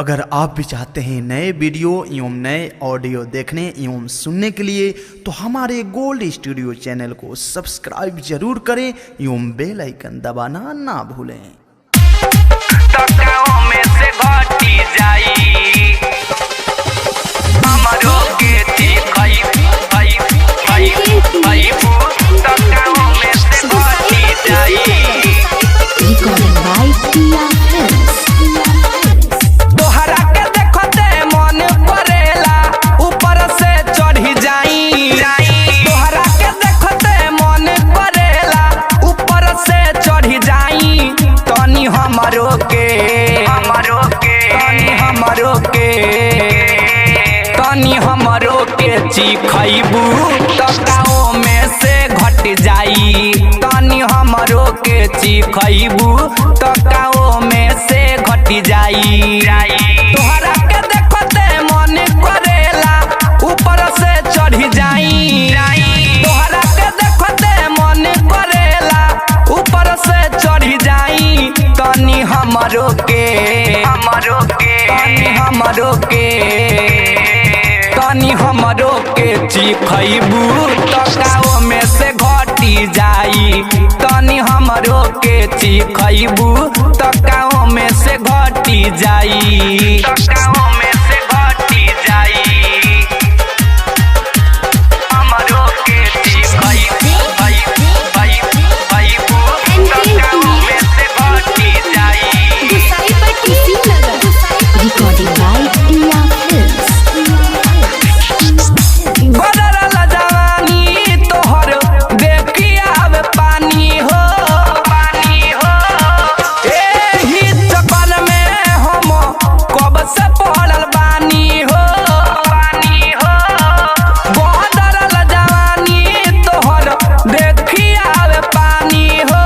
अगर आप भी चाहते हैं नए वीडियो एवं नए ऑडियो देखने एवं सुनने के लिए तो हमारे गोल्ड स्टूडियो चैनल को सब्सक्राइब जरूर करें एवं बेल आइकन दबाना ना भूलें। में से घटी जाई हमरो के थी भाई भाई भाई भाई में से घटी जाई। Recording by Tia Films. तोहरा के देखते मन परेला ऊपर से चढ़ी जाई। तोहरा के देखते मन परेला ऊपर से चढ़ी जाई। तनी हमरो के चिखैबू तकाओ में से घट जाई। तनी हमरो के चिखैबू तकाओ में से घट जाई। तोहरा के देखते मन करेला ऊपर से चढ़ी जाई। तोहरा के देखते मन करेला ऊपर से चढ़ी जाई। तनी हमरो के चिखैबू तकाओ में से घटी जाई। तनी हमरो के चिखैबू तकाओ में से घटी जाई। तकाओ में से घटी जाई। हमरो के चिखैबू तकाओ में से घटी जाई। Recording by Tia Films. बदरल जवानी तोहर देखिया अब पानी हो एही चक्कर में हम कब से पड़ल बानी हो। बदरल जवानी तोहर देखिया अब पानी हो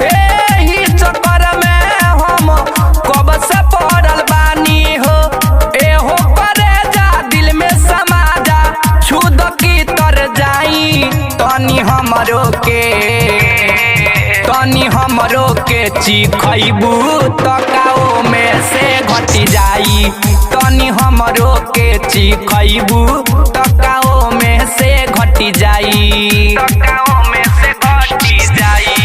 एही चक्कर में हम कब से पड़ल बानी हो। एहो करे जा दिल में समा जा छुद की तर जाई। तनी हमरो के चिखैबू तकाओ में से घटी जाई। तनी हमरो के चिखैबू तकाओ में से घटी जाई। तकाओ में से घटी जाई।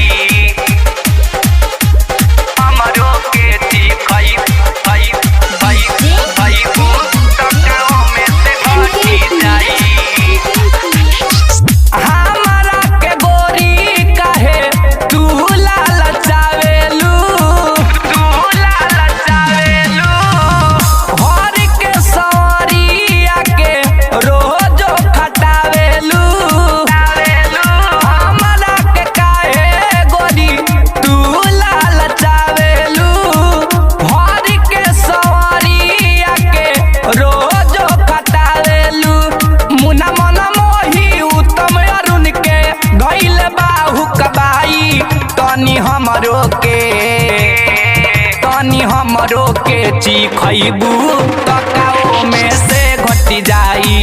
हमरो के चिखैबू तकाओ में से घटी जाई। हमारा के गोरी काहे तू लालचावेलू हर के सवरिया के रोजो खटावेलू। हमारा के काहे गोरी तू लालचावेलू हर के सवरिया के रोजो खटावेलू। मुना मन मोही उत्तम अरुण के धैल बाहु कबाई। तनी हमरो के चिखैबू तकाओ में से घटी जाई।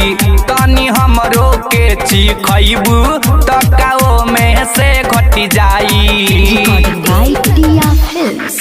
तनी हमरो के चिखैबू तकाओ में से घटी जाई। Recording by Tia Films.